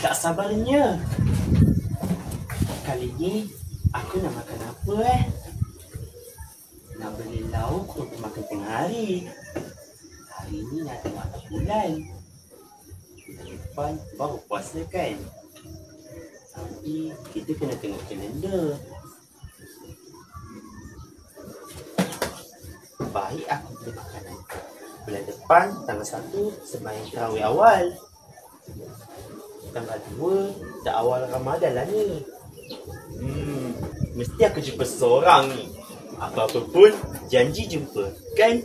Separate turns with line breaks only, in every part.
Tak sabarnya. Kali ni aku nak makan apa Nak beli lauk untuk makan tengah hari. Hari ni nak tengok bulan. Bulan depan baru puasa kan. Tapi kita kena tengok kalender. Baik aku beli makanan. Bulan depan tanggal 1 sembahyang tarawih awal. Tanggal 2 dah awal Ramadan lah ni. Mesti aku jumpa seseorang ni. Apa-apa pun janji jumpa, kan?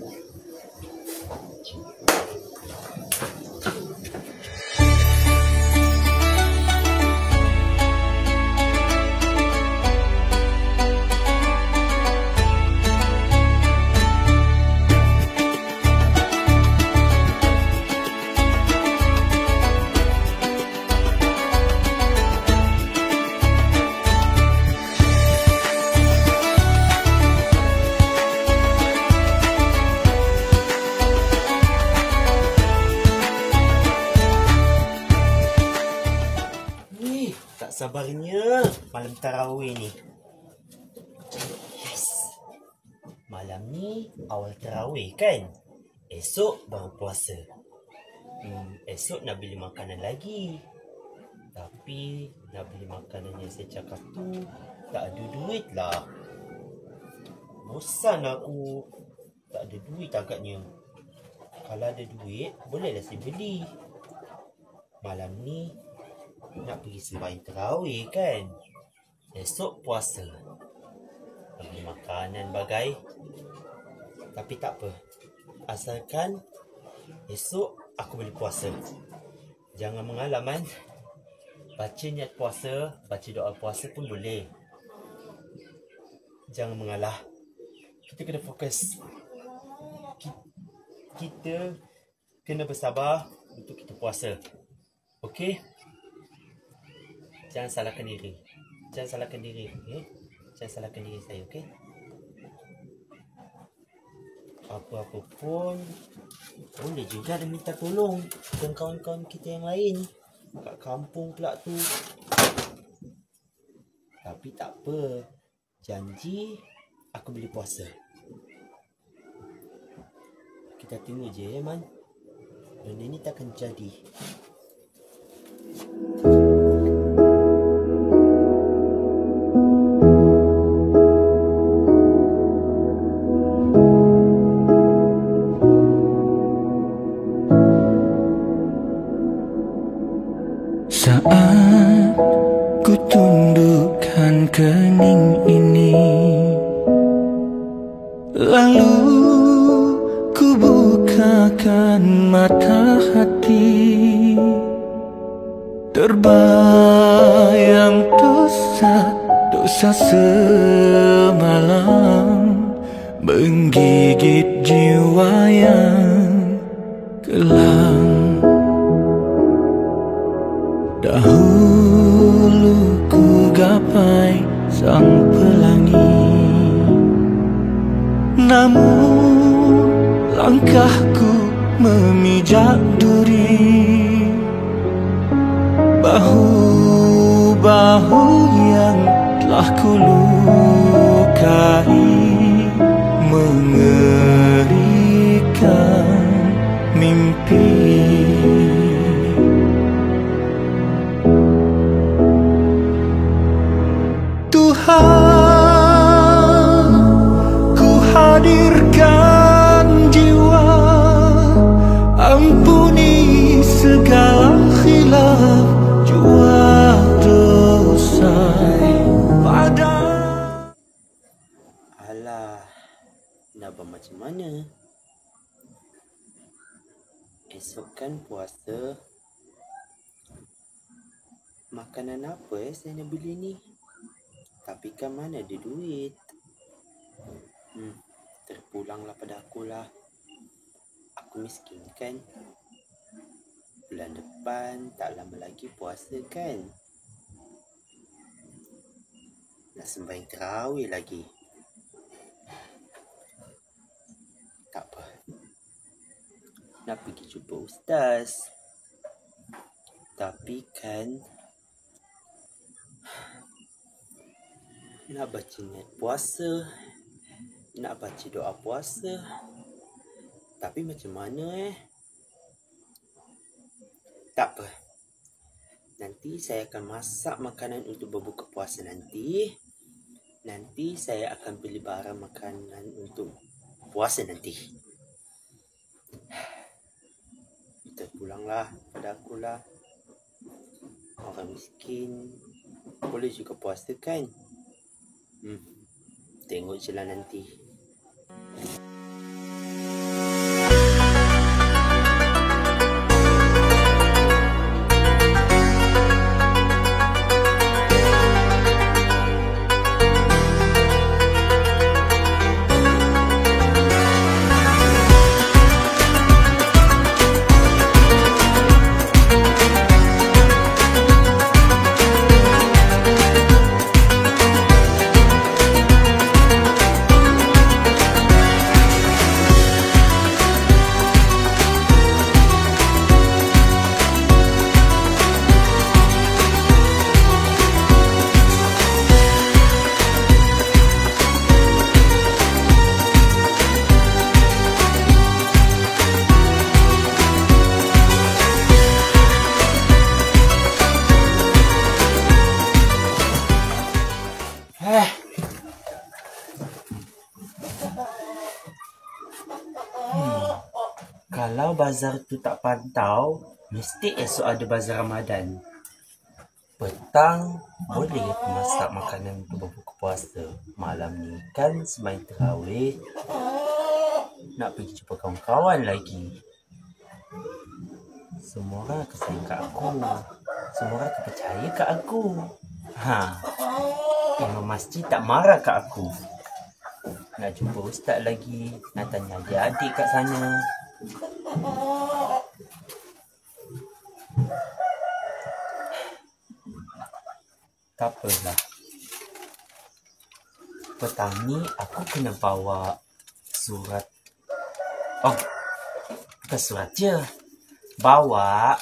Sabarnya malam tarawih ni. Yes. Malam ni awal tarawih kan? Esok baru puasa. Esok nak beli makanan lagi. Tapi nak beli makanan yang saya cakap tu tak ada duit lah. Bosan aku. Tak ada duit agaknya. Kalau ada duit bolehlah saya beli. Malam ni nak pergi sembahyang tarawih kan? Esok puasa. Beli makanan bagai. Tapi tak apa. Asalkan esok aku boleh puasa. Jangan mengalah man. Baca niat puasa, baca doa puasa pun boleh. Jangan mengalah. Kita kena fokus. Kita kena bersabar untuk kita puasa. Okey? Jangan salahkan diri. Jangan salahkan diri, okey? Jangan salahkan diri saya, okey? Apa-apa pun boleh juga dia minta tolong dengan kawan-kawan kita yang lain kat kampung pula tu. Tapi tak apa. Janji aku boleh puasa. Kita tunggu je ya man. Benda ni takkan jadi.
Saat ku tundukkan kening ini, lalu ku bukakan mata hati, terbayang dosa semalam menggigit jiwa yang kelam. Dahulu ku gapai sang pelangi, namun langkahku memijak duri. Bahu-bahu yang telah ku lukai mengerikan mimpi. Tuhan, ku hadirkan jiwa, ampuni segala khilaf jua dosa pada.
Alah, nak buat macam mana? Esok kan puasa. Makanan apa saya nak beli ni? Tapi kan mana ada duit. Terpulanglah pada akulah. Aku miskin kan. Bulan depan tak lama lagi puasa kan. Nak sembahyang tarawih lagi. Tak apa. Nak pergi jumpa ustaz. Tapi kan nak baca niat puasa, nak baca doa puasa. Tapi macam mana Tak apa. Nanti saya akan masak makanan untuk berbuka puasa nanti. Nanti saya akan beli barang makanan untuk puasa nanti. Kita pulanglah pada akulah. Orang miskin boleh juga puasa kan? Tengok je lah nanti. Kalau bazar tu tak pantau, mesti esok ada bazar Ramadan. Petang boleh aku masak makanan untuk berbuka puasa. Malam ni kan sembahyang tarawih. Nak pergi jumpa kawan-kawan lagi. Semua orang akan sayang kat aku. Semua orang akan percaya kat aku. Imam masjid tak marah kat aku. Nak jumpa ustaz lagi. Nak tanya adik-adik kat sana. Tak apalah. Petang ni aku kena bawa surat. Bukan surat je. Bawa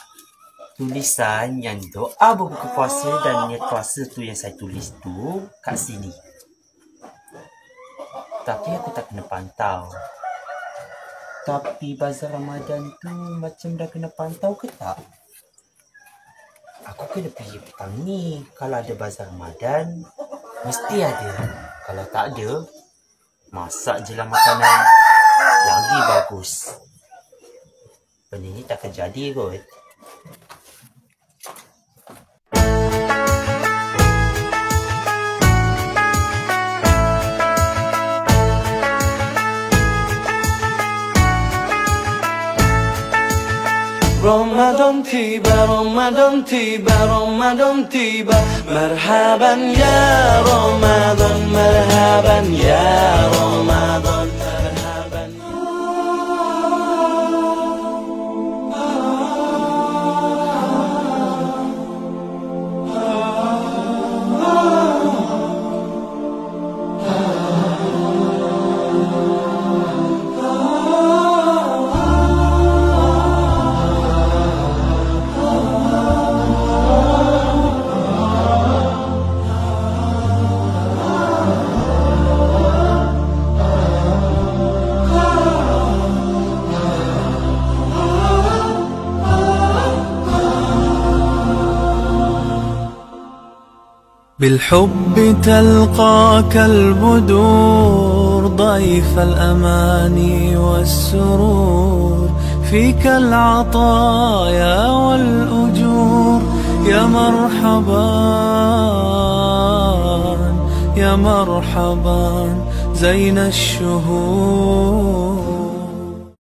tulisan yang doa berbuka puasa dan niat puasa tu yang saya tulis tu kat sini. Tapi aku tak kena pantau. Tapi bazar Ramadan tu macam dah kena pantau ke tak? Aku kena pergi petang ni. Kalau ada bazar Ramadan, mesti ada. Kalau tak ada, masak je lah makanan. Lagi bagus. Benda ni takkan jadi kot.
رمضان تيبا رمضان تيبا رمضان تيبا مرحبا يا رمضان مرحبا يا رمضان مرحبا بالحب تلقاك البدور ضيف الأماني والسرور فيك العطايا والأجور يا مرحبا يا مرحبا زين الشهور